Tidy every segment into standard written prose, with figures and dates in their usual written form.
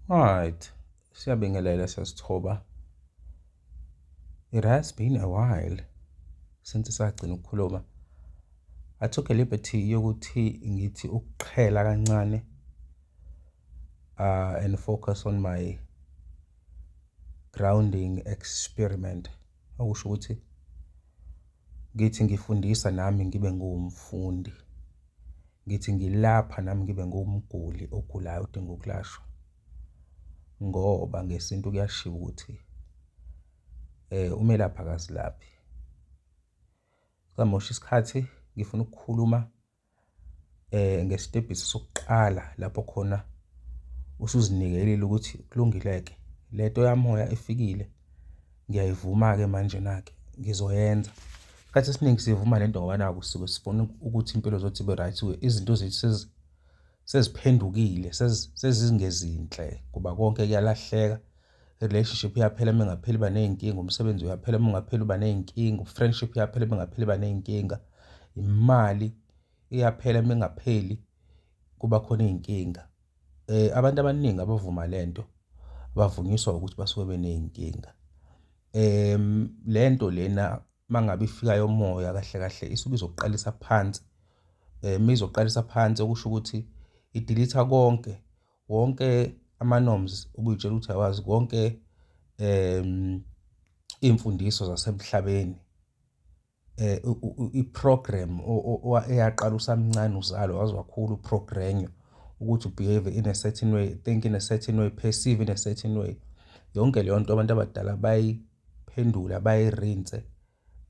Right. Siyabingelela sasithoba. It has been a while since sagcina ukukhuluma. I took a liberty yokuthi ngithi ukuqhela kancane and focus on my grounding experiment. Okusho ukuthi ngithi ngifundisa nami ngibe ngumfundi. Ngithi ngilapha nami ngibe ngumguli ogulayo udinga ukulashwa. Ngoba ngesintu kuyashiwo ukuthi umelaphi akazilaphi. Ngamosha isikhathi ngifuna ukukhuluma ngesitebhisi sokuqala lapho khona usuzinikelile ukuthi kulungileke lento yamoya efikile ngiyayivuma ke manje nake ngizoyenza. Isikhathi esiningi sivuma lento ngoba naku sisuke sifuna ukuthi impilo zethu ibe right, izinto zethu seziphendukile sezingezinhle kuba konke kuyalahleka. Relationship iyaphela mengapheli baneyinkinga, umsebenzi uyaphela mengapheli baneyinkinga, friendship iyaphela mengapheli baneyinkinga, imali iyaphela mengapheli kuba khona izinkinga. Abantu abaningi abavuma lento bavunyiswa ukuthi basuke beneyinkinga. Lento lena mangabe ifika yomoya kahle kahle isuke izoqalisa phansi. Mizoqalisa phansi okusho ukuthi idelete wonke ama-norms ubuyitshela ukuthi awazi konke imfundiso zasemhlabeni. I-program eyaqala usamncane uzalo wazi wakhulu uprogramme ukuthi ubehave in a certain way, think in a certain way, perceive in a certain way. Yonke leyo nto abantu abadala bayiphendula bayirinse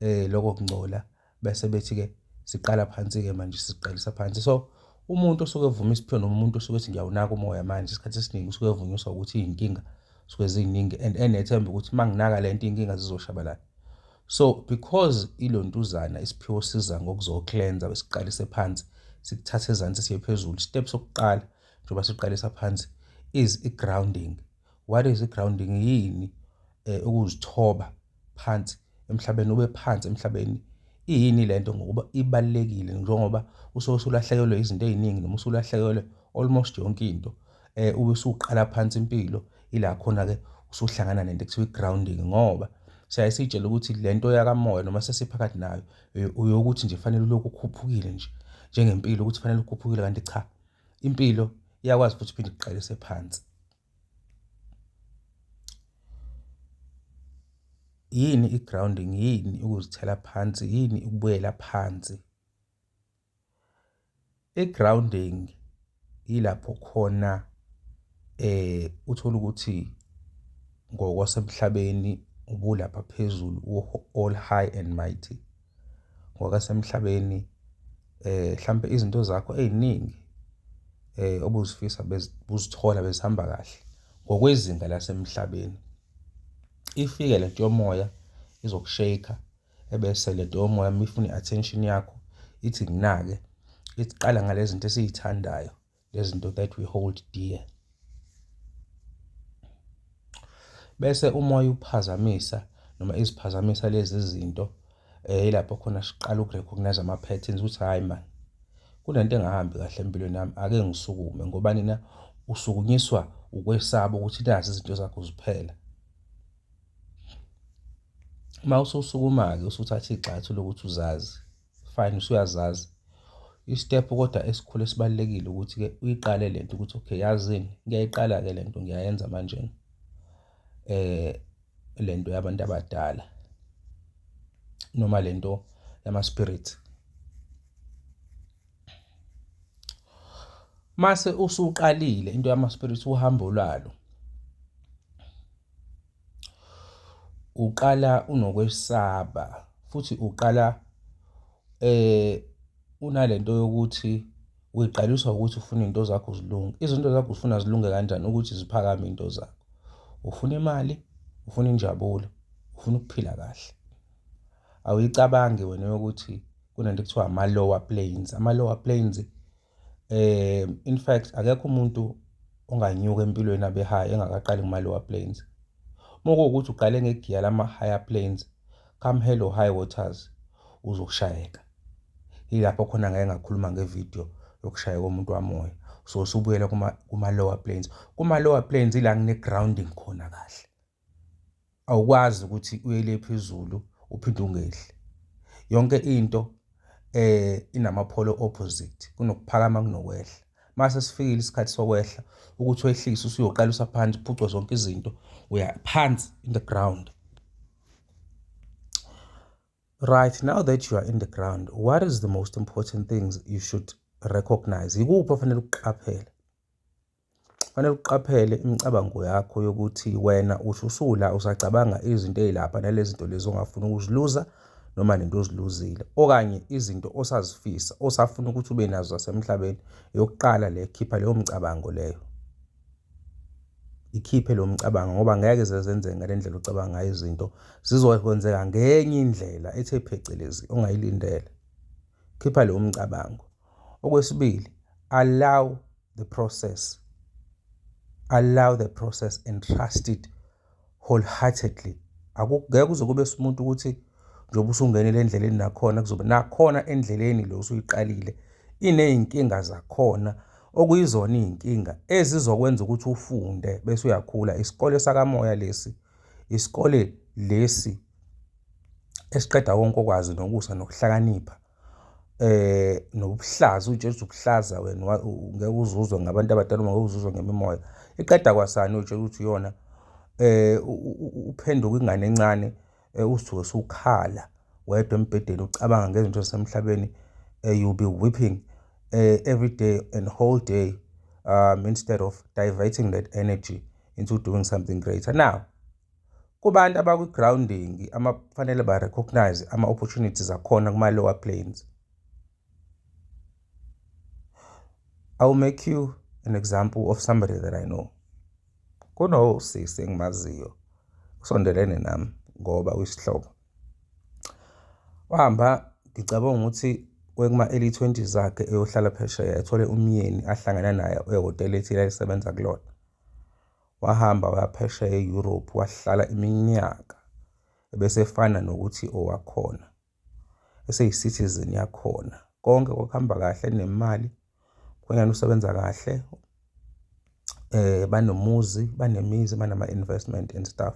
lokho kungcola bese bethi ke siqala phansi ke manje siqalisa phansi. So umuntu osuke evuma isiphiwo noma umuntu osuke ethi ngiyawunaka umoya manje isikhathi esiningi usuke evunyiswa ukuthi izinkinga suke ziningi and enethemba ukuthi manginaka lento inkinga zizoshabalala. So because ilontuzana isiphiwo siza ngokuzocleansa besiqalise phansi sikuthathe ezantsi siye phezulu. Step sokuqala njengoba siqalisa phansi is i-grounding. What is i-grounding? Yini ukuzithoba phansi emhlabeni, ube phansi emhlabeni. Iyini lento ngokuba ibalekile njengoba usulahlekelwe izinto eziningi noma usulahlekelwe almost yonke into. Ube usuqala phansi impilo ila khona ke usuhlangana nento ekuthiwa i-grounding ngoba siyayisitshela ukuthi lento yakamoya noma sesiphakathi nayo uyokuthi nje fanele lokhu ukhuphukile nje njengempilo ukuthi fanele ukhuphukile kanti cha, impilo iyakwazi futhi iphinde iqalise phansi. Yini i-grounding? Yini ukuzithela phansi? Yini ukubuyela phansi? I-grounding yilapho khona uthola ukuthi ngokwasemhlabeni ubulapha phezulu all high and mighty. Ngokwasemhlabeni mhlambe izinto zakho eziningi obuzifisa bezithola bezihamba kahle ngokwezinga lasemhlabeni. Ifike lento yomoya izokushaka ebese lento yomoya mifuna i-attention yakho ithi nginake iqala ngalezi zinto esizithandayo, lezi zinto that we hold dear. Bese umoya uphazamisa noma iziphazamisa lezi zinto ilapho khona siqala ukurecognize ama-patterns ukuthi hayi man kunento engahambi kahle empilweni yami, ake ngisukume ngoba nina usukunyiswa ukwesaba ukuthi nazi izinto zakho ziphela. Uma ususukuma-ke usuthatha igxathu lokuthi uzazi fine usuyazazi i-step kodwa esikhulu esibalekile ukuthi-ke uyiqale lento ukuthi okay yazini ngiyayiqala-ke lento ngiyayenza manje lento yabantu abadala noma lento yama-spirit. Mase usuqalile into yama-spirit uhambo lwalo uqala unokwesaba futhi uqala unalento yokuthi uyiqaliswa ukuthi ufuna izinto zakho zilunge. Izinto zakho ufuna zilunge kanjani ukuthi ziphakame into zakho? Ufuna imali, ufuna injabulo, ufuna ukuphila kahle. Awuyicabangi wena ukuthi kunento ekuthiwa ama-lower planes. Ama-lower planes in fact akekho umuntu onganyuka empilweni abe high engakaqali kuma-lower planes. Mokuwukuthi uqale ngegiya lama-higher planes, come hello high waters uzoshayeka. Yilapho khona ngeke ngakhuluma ngevideo yokushaya komuntu wamoya. So usubuyela kuma-lower planes. Kuma-lower planes ila kune-grounding khona kahle. Awukwazi ukuthi uyele phezulu uphinde ungehli. Yonke into inama-polar opposite, kunokuphakama kunokwehla. Mase sifikile isikhathi sokwehla ukuthi wehlise usuyoqala usaphansi uphucwe zonke izinto, uya phansi in the ground. Right, now that you are in the ground, what is the most important things you should recognize? Yikuphi ofanele ukuqaphele? Fanele uqaphele imicabango yakho yokuthi wena usula usacabanga izinto ezilapha nalezi zinto lezi ongafuna ukuziluza noma nento oziluzile, okanye izinto osazifisa osafuna ukuthi ube nazo zasemhlabeni. Yokuqala le, khipha leyo mcabango leyo. Ikhiphe lo mcabango ngoba ngeke zenzeke ngalendlela ucabanga ngayo izinto, zizokwenzeka ngenye indlela ethe phecelezi ongayilindele. Khipha lo mcabango. Okwesibili, allow the process. Allow the process and trust it wholeheartedly. Akungeke kuze kube umuntu ukuthi njengoba usungenele endleleni nakhona kuzobe nakhona endleleni lo usuyiqalile ineyinkinga zakhona, okuyizona izinkinga ezizokwenza ukuthi ufunde bese uyakhula. Isikole sakamoya lesi, isikole lesi esiqeda konke okwazi nokusa nokuhlakanipha, nobuhlaza. Ujesu ubuhlaza wena ngeke uzuzwe ngabantu abadala, ngeke uzuzwe ngemimoya. Iqeda kwasani utshela ukuthi yona uphenduka ingane encane, usuke usukhala wedwa embhedeni ucabanga ngezinto zasemhlabeni. You'll be weeping every day and whole day instead of diverting that energy into doing something greater. Now, kubantu abakwi-grounding fanele ba-recognize ama-opportunities akhona kuma-lower planes. I'll make you an example of somebody that I know. Kunosisi engimaziyo usondelene nami ngoba uyisihlobo. Wahamba ngicabanga ukuthi wekuma-early 20s zakhe eyohlala phesheya, ethole umyeni ahlangana naye ehhotela ethile ayisebenza kulona. Wahamba waphesheya e-Europe, wahlala iminyaka, bese efana nokuthi owakhona, eseyicitizen yakhona. Konke kuhamba kahle, nemali, kwenyana usebenza kahle, banomuzi, banemizi, banama-investment and stuff.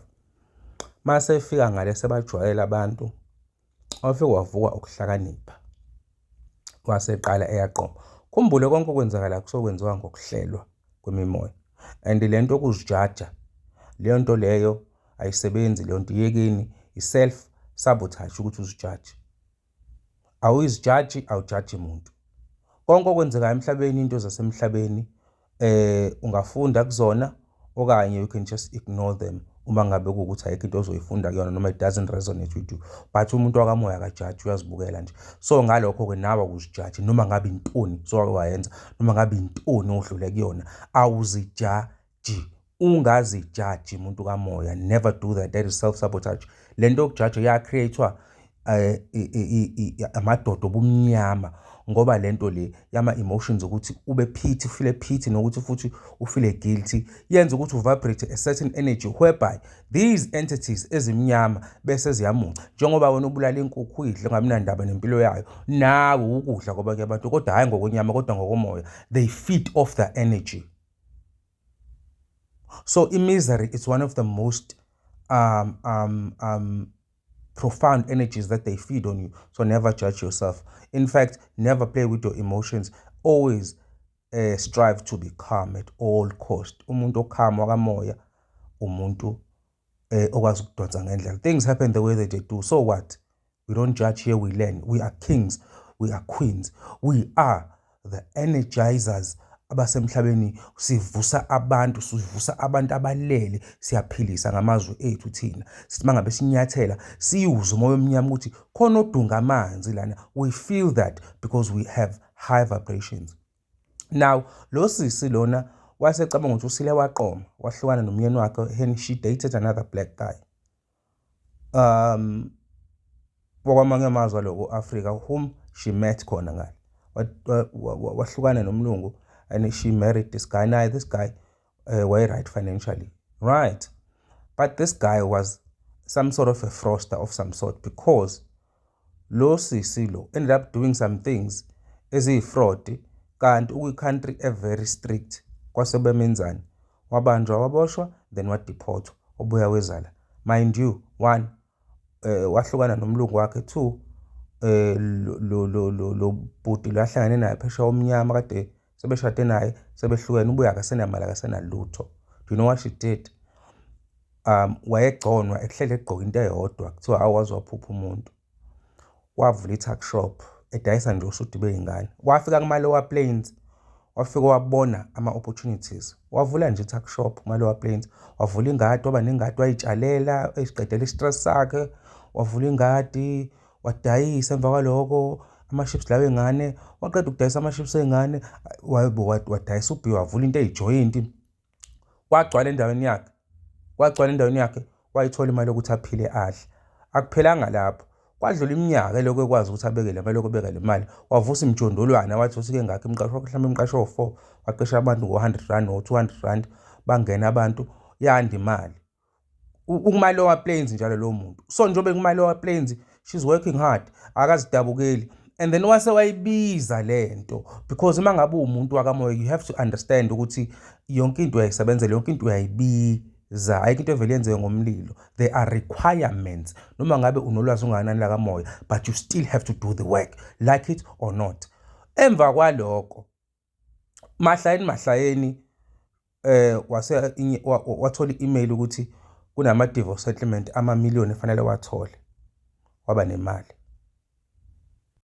Mase efika ngale sebajwayela abantu, wafika wavuka ukuhlakanipha, waseqala eyaqoma. Khumbule konke okwenzakala kusokwenziwa ngokuhlelwa kwemimoya, and lento okuzijaja, leyo nto leyo ayisebenzi. Leyo nto iyekeni, i-self sabotage ukuthi uzijaje. Awuyizijaji, awujaji umuntu. Konke okwenzeka emhlabeni, into zasemhlabeni, ungafunda kuzona, okanye you can just ignore them uma ngabe kuukuthi ayikho into ozoyifunda kuyona noma it doesn't resonate with you. But umuntu wakamoya akajaji, uyazibukela nje. So ngalokho ke nawe akuzijaji noma ngabe intoni soke wayenza, noma ngabe intoni odlule kuyona, awuzijaji. Ungazijaji umuntu kamoya. Never do that. That is self-sabotage. Lento yokujaja ya-createwa amadoda obumnyama ngoba lento le yama-emotions ukuthi ube pity, ufile pity, nokuthi futhi ufile guilty, yenza ukuthi uvibrate a certain energy whereby these entities ezimnyama bese ziyamunca. Njengoba wena ubulala inkukhu uyidle ngamnandaba nempilo yayo, nawe ukudla kwabanye abantu, kodwa hayi ngokwenyama kodwa ngokomoya. They feed off the energy. So misery is one of the most profound energies that they feed on you. So never judge yourself. In fact, never play with your emotions. Always strive to be calm at all cost. Umuntu okhalm wakamoya, umuntu okwazi ukudonsa ngendlela. Things happen the way that they do. So what? We don't judge here, we learn. We are kings, we are queens. We are the energizers abasemhlabeni. Sivusa abantu, sivusa abantu abalele, siyaphilisa ngamazwi ethu thina. Sithi mangabe sinyathela, siyuze umoya omnyama ukuthi khona odunga amanzi lana. We feel that because we have high vibrations. Now, lo sisi lona wasecabanga ukuthi usile waqoma, wahlukana nomyeni wakhe, and she dated another black guy. Wakwamanye amazwe lo Africa, whom she met khona ngale. Wahlukana nomlungu, and she married this guy. Now this guy were right financially, right? But this guy was some sort of a froster of some sort, because lo sisi lo ended up doing some things as a fraud kanti uyi-country very strict. Kwase bemenzani, wabanjwa waboshwa then wadeportwa obuya wezala. Mind you, 1 wahlukana nomlungu wakhe. 2 lo bhuti lahlangane naye phesheya omnyama kade sebeshade naye sebehlukene, ubuye akasenamali akasenalutho. Do you know what she did? Wayegconwa ekuhlele egqoka into eyodwa kuthiwa awazi waphupha umuntu. Wavula i-tuck shop edayisa nje usudi bey'ngane. Wafika kuma-Lower Plains wafika wabona ama-opportunities, wavula nje i-tuck shop kuma-Lower Plains, wavula ingadi, waba nengadi wayitshalela eziqedela i-stress sakhe, wavula ingadi wadayisa. Emva kwaloko ama-chips lawa engane, waqeda ukudayisa ama-chips ey'ngane wadayisa ubhiya, wavula into eyijoyinti. Kwagcwala endaweni yakhe, wayithola imali yokuthi aphile adle. Akuphelanga lapho, kwadlula iminyaka elokhu ekwazi ukuthi abeke le mali, lokhu ebeka le mali, wavusa imjondolwana, wathi usike ngakho imqasho, mhlawumbe imqasho o4, waqesha abantu ngo-100 or 200 bangena abantu, yanda imali. Ukuma-Lower Plains njalo lo muntu. So njengoba kuma-Lower Plains, she's working hard, akazidabukeli. And then wase wayibiza lento, because uma ngabe umuntu wakamoya, you have to understand ukuthi yonke into uyayisebenzela, yonke into uyayibiza, ayikho into evele yenzeke ngomlilo. There are requirements. Noma ngabe unolwazi unganani la kamoya, but you still have to do the work, like it or not. Emva kwaloko mahlayeni wathola i-email ukuthi kunama-divorce settlement amamiliyoni efanele wathole, waba nemali.